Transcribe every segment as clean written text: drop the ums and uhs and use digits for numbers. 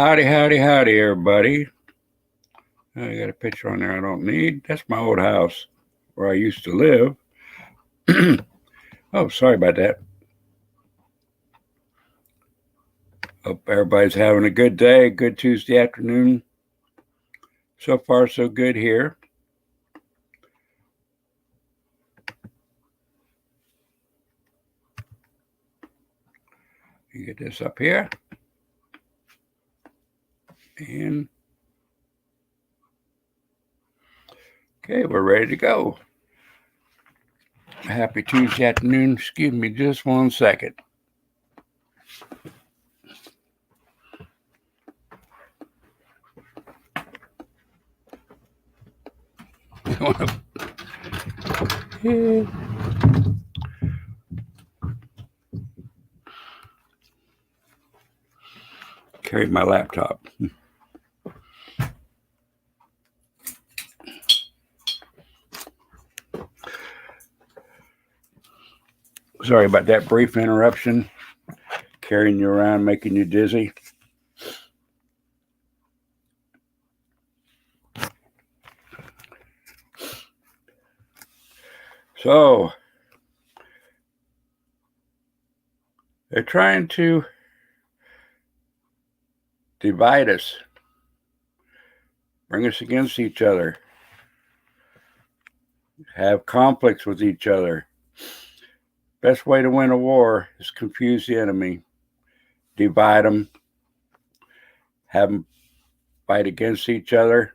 Howdy, howdy, howdy, everybody. I got a picture on there I don't need. That's my old house where I used to live. Oh, sorry about that. Hope everybody's having a good day, good Tuesday afternoon. So far, so good here. You get this up here. And okay, we're ready to go. Happy Tuesday afternoon. Excuse me just one second. Carry my laptop. Sorry about that brief interruption. Carrying you around, making you dizzy. So, they're trying to divide us, bring us against each other, have conflicts with each other. Best way to win a war is confuse the enemy, divide them, have them fight against each other.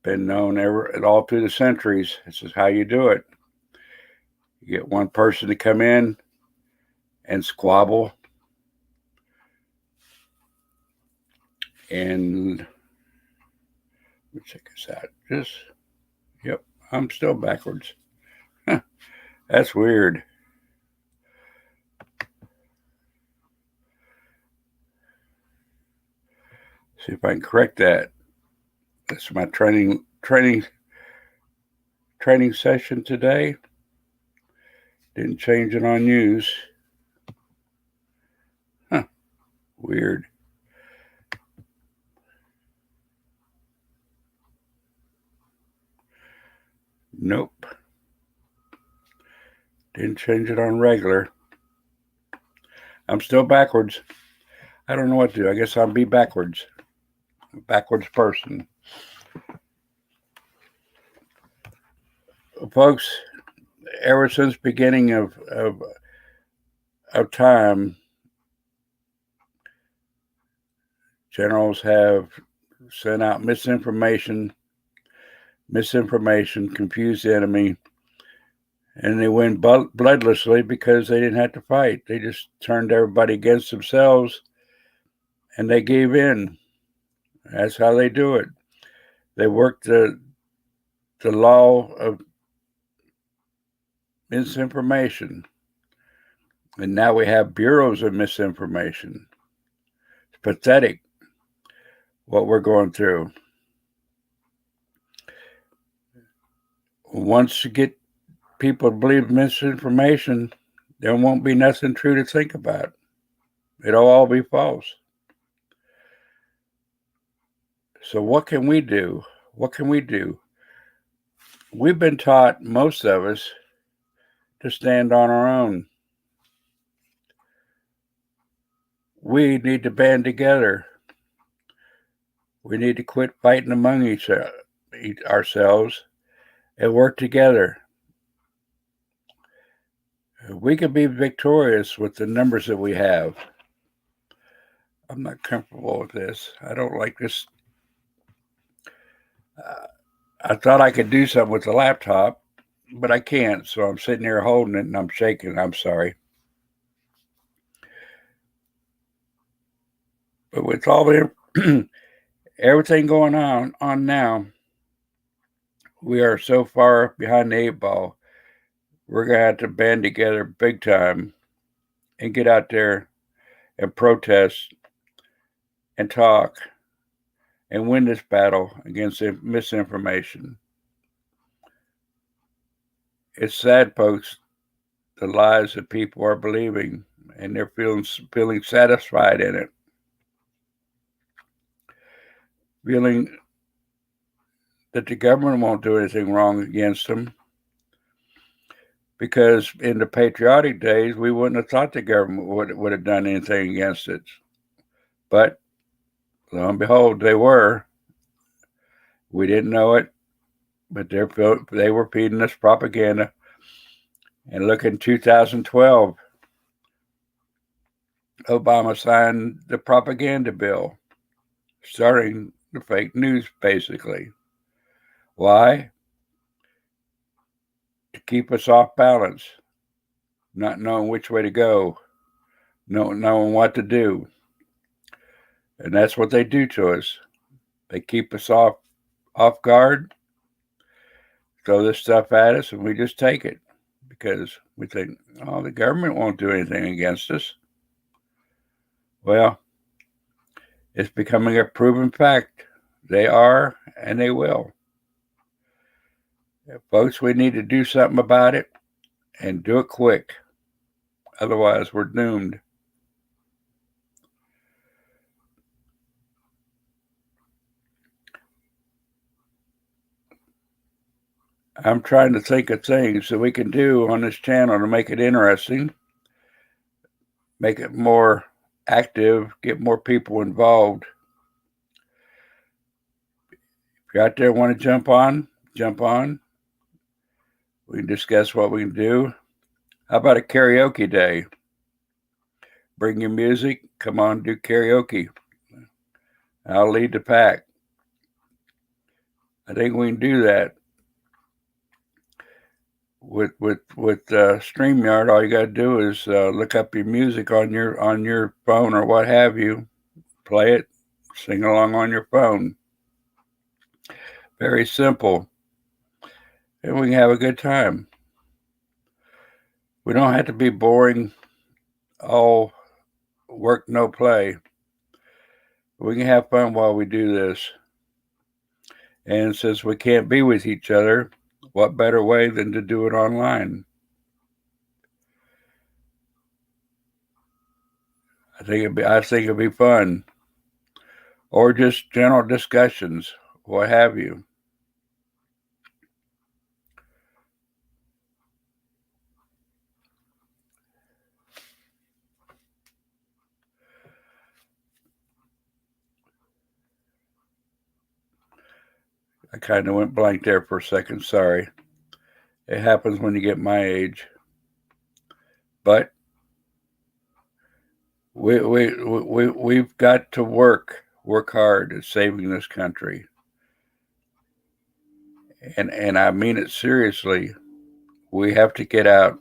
Been known all through the centuries. This is how you do it. You get one person to come in and squabble, and let me check this out. Yep, I'm still backwards. That's weird. See if I can correct that. That's my training session today. Didn't change it on news. Weird. Nope. Didn't change it on regular. I'm still backwards. I don't know what to do. I guess I'll be backwards. A backwards person. Folks, ever since beginning of time, generals have sent out misinformation, confuse the enemy, and they win bloodlessly because they didn't have to fight. They just turned everybody against themselves, and they gave in. That's how they do it. They work the law of misinformation, and now we have bureaus of misinformation. It's pathetic what we're going through. Once you get people to believe misinformation, there won't be nothing true to think about. It'll all be false. So what can we do? What can we do? We've been taught, most of us, to stand on our own. We need to band together. We need to quit fighting among ourselves and work together. We can be victorious with the numbers that we have. I'm not comfortable with this. I don't like this. I thought I could do something with the laptop, but I can't. So I'm sitting here holding it and I'm shaking. I'm sorry. But with all the everything going on now, we are so far behind the 8 ball. We're going to have to band together big time and get out there and protest and talk and win this battle against misinformation. It's sad, folks, the lies that people are believing, and they're feeling satisfied in it. feeling that the government won't do anything wrong against them, because in the patriotic days, we wouldn't have thought the government would have done anything against it. But lo and behold, they were. We didn't know it, but they were feeding us propaganda. And look, in 2012, Obama signed the propaganda bill, starting the fake news, basically. Why? To keep us off balance, not knowing which way to go, not knowing what to do. And that's what they do to us. They keep us off guard, throw this stuff at us, and we just take it because we think, oh, the government won't do anything against us. Well, it's becoming a proven fact. They are, and they will. Folks, we need to do something about it and do it quick. Otherwise, we're doomed. I'm trying to think of things that we can do on this channel to make it interesting, make it more active, get more people involved. If you're out there and want to jump on. We can discuss what we can do. How about a karaoke day? Bring your music, come on, do karaoke. I'll lead the pack. I think we can do that. With StreamYard, all you got to do is look up your music on your phone or what have you, play it, sing along on your phone. Very simple, and we can have a good time. We don't have to be boring, all work no play. We can have fun while we do this. And since we can't be with each other, what better way than to do it online? I think it'd be fun. Or just general discussions, what have you. I kind of went blank there for a second, sorry. It happens when you get my age. But we've got to work hard at saving this country. And I mean it seriously. We have to get out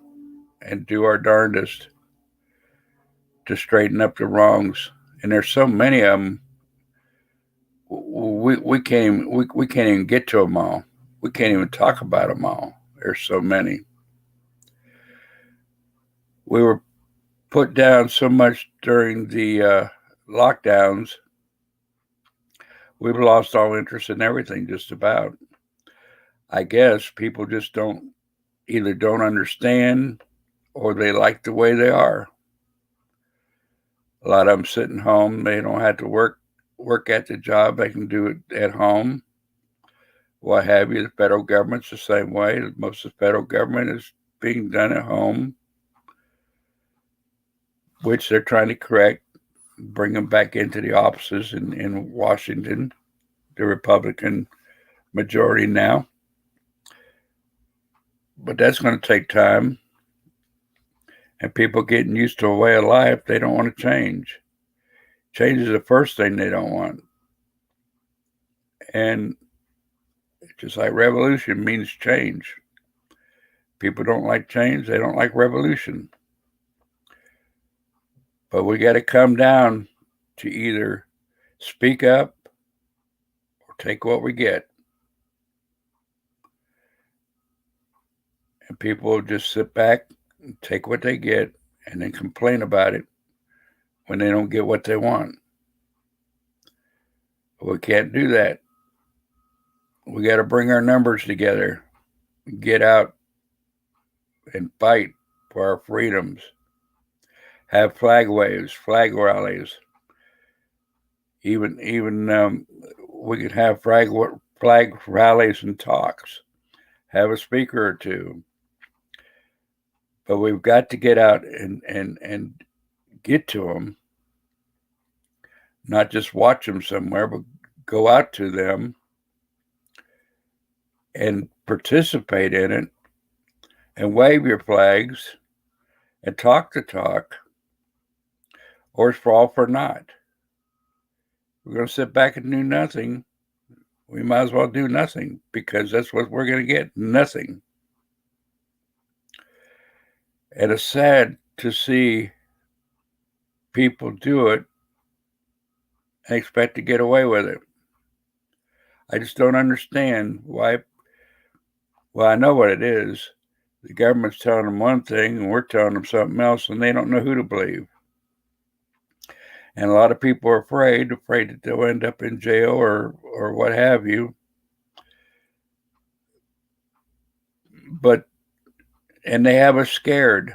and do our darndest to straighten up the wrongs. And there's so many of them. We can't even get to them all. We can't even talk about them all. There's so many. We were put down so much during the lockdowns. We've lost all interest in everything, just about. I guess people just don't understand, or they like the way they are. A lot of them sitting home. They don't have to work at the job. They can do it at home. What have you. The federal government's the same way. Most of the federal government is being done at home, which they're trying to correct, bring them back into the offices in Washington, the Republican majority now. But that's going to take time. And people getting used to a way of life they don't want to change. Change is the first thing they don't want. And just like revolution means change. People don't like change. They don't like revolution. But we got to come down to either speak up or take what we get. And people will just sit back and take what they get and then complain about it when they don't get what they want. We can't do that. We got to bring our numbers together, get out and fight for our freedoms, have flag waves, flag rallies. Even we could have flag rallies and talks, have a speaker or two. But we've got to get out and get to them, not just watch them somewhere, but go out to them and participate in it and wave your flags and talk the talk, or it's all for naught. We're going to sit back and do nothing. We might as well do nothing, because that's what we're going to get, nothing. And it's sad to see people do it and expect to get away with it. I just don't understand why. Well, I know what it is. The government's telling them one thing and we're telling them something else, and they don't know who to believe. And a lot of people are afraid that they'll end up in jail or what have you. And they have us scared.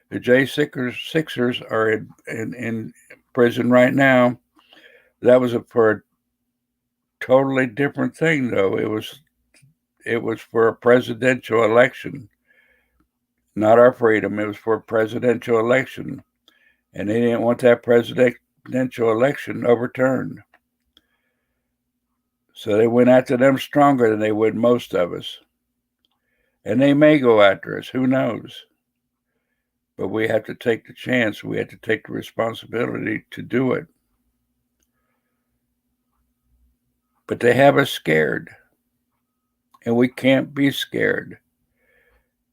The J6ers are in prison right now. That was for a totally different thing, though. It was for a presidential election, not our freedom. It was for a presidential election, and they didn't want that presidential election overturned. So they went after them stronger than they would most of us. And they may go after us, who knows? But we have to take the chance. We have to take the responsibility to do it. But they have us scared. And we can't be scared.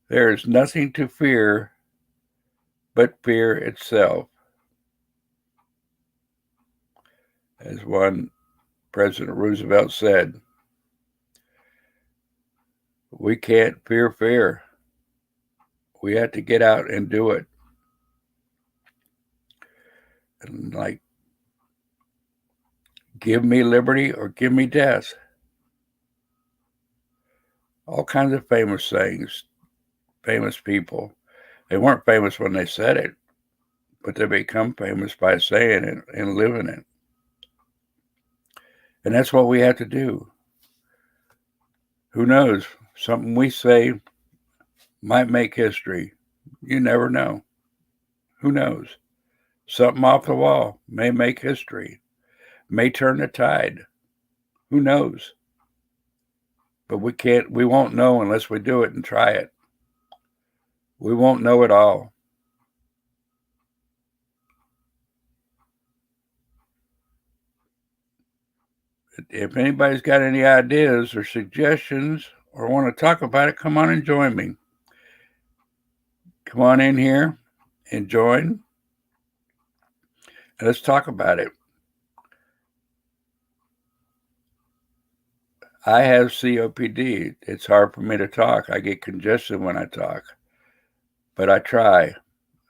There is nothing to fear but fear itself. As one President Roosevelt said, we can't fear fear. We have to get out and do it. And give me liberty or give me death. All kinds of famous sayings, famous people. They weren't famous when they said it, but they become famous by saying it and living it. And that's what we have to do. Who knows? Something we say might make history. You never know. Who knows? Something off the wall may make history, may turn the tide. Who knows? But we won't know unless we do it and try it. We won't know it all. If anybody's got any ideas or suggestions or want to talk about it, come on and join me. Come on in here and join. And let's talk about it. I have COPD. It's hard for me to talk. I get congested when I talk. But I try.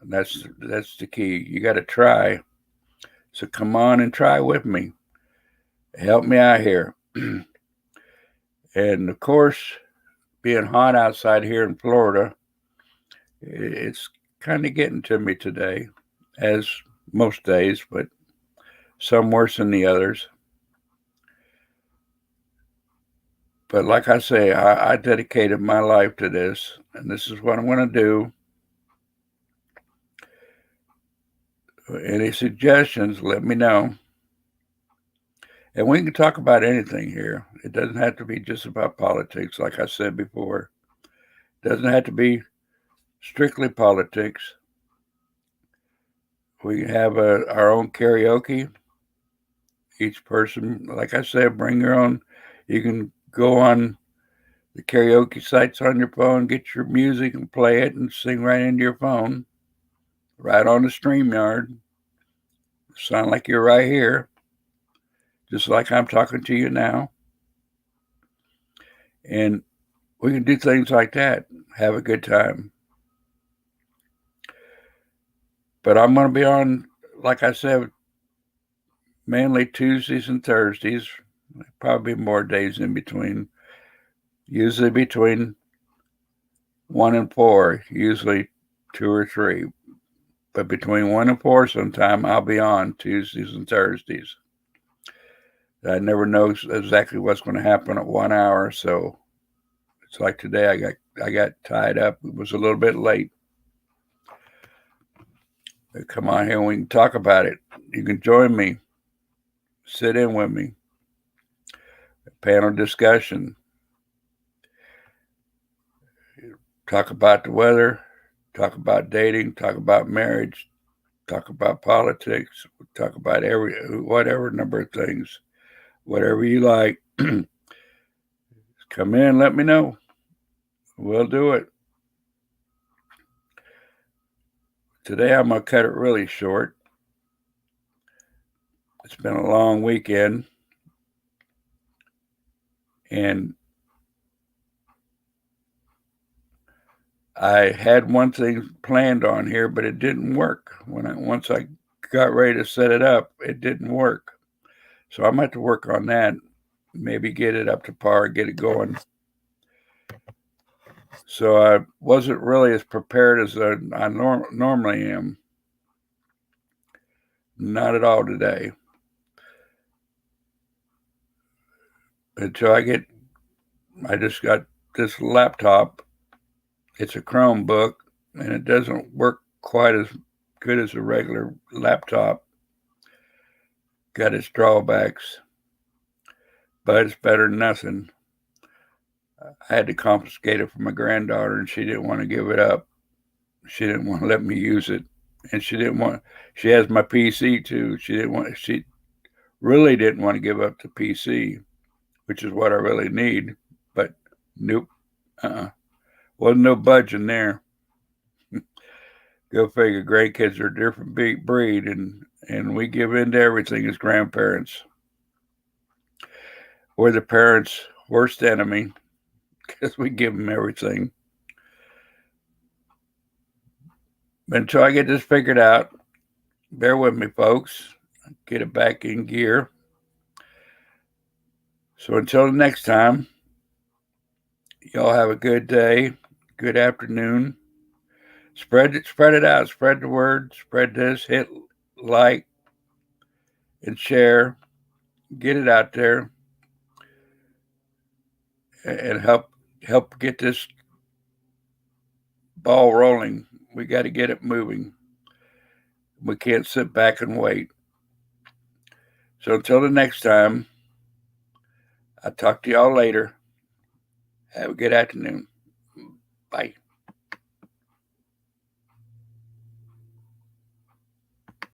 And that's the key. You got to try. So come on and try with me. Help me out here. And of course, being hot outside here in Florida, it's kind of getting to me today, as most days, but some worse than the others. But like I say, I dedicated my life to this, and this is what I'm going to do. Any suggestions, let me know. And we can talk about anything here. It doesn't have to be just about politics, like I said before. It doesn't have to be strictly politics. We can have our own karaoke. Each person, like I said, bring your own. You can go on the karaoke sites on your phone, get your music and play it and sing right into your phone, right on the StreamYard. Sound like you're right here, just like I'm talking to you now. And we can do things like that, have a good time. But I'm going to be on, like I said, mainly Tuesdays and Thursdays, probably more days in between, usually between 1 and 4, usually 2 or 3. But between 1 and 4 sometime, I'll be on Tuesdays and Thursdays. I never know exactly what's going to happen at 1 hour. So it's like today I got tied up. It was a little bit late. But come on here and we can talk about it. You can join me. Sit in with me. Panel discussion. Talk about the weather. Talk about dating. Talk about marriage. Talk about politics. Talk about whatever number of things. Whatever you like. Come in, let me know. We'll do it. Today I'm going to cut it really short. It's been a long weekend. And I had one thing planned on here, but it didn't work. Once I got ready to set it up, it didn't work. So I'm going to have to work on that. Maybe get it up to par, get it going. So I wasn't really as prepared as I normally am. Not at all today. Until I just got this laptop. It's a Chromebook, and it doesn't work quite as good as a regular laptop. Got its drawbacks, but it's better than nothing. I had to confiscate it from my granddaughter, and she didn't want to give it up. She didn't want to let me use it, and she has my PC too. She really didn't want to give up the PC, which is what I really need. But nope, wasn't no budging there. Go figure. Grandkids are a different breed, and we give in to everything as grandparents. We're the parents' worst enemy because we give them everything. Until I get this figured out, bear with me, folks. Get it back in gear. So until the next time, y'all have a good day, good afternoon. Spread it out. Spread the word. Spread this. Hit like and share. Get it out there and help get this ball rolling. We got to get it moving. We can't sit back and wait. So until the next time, I'll talk to y'all later. Have a good afternoon. Bye.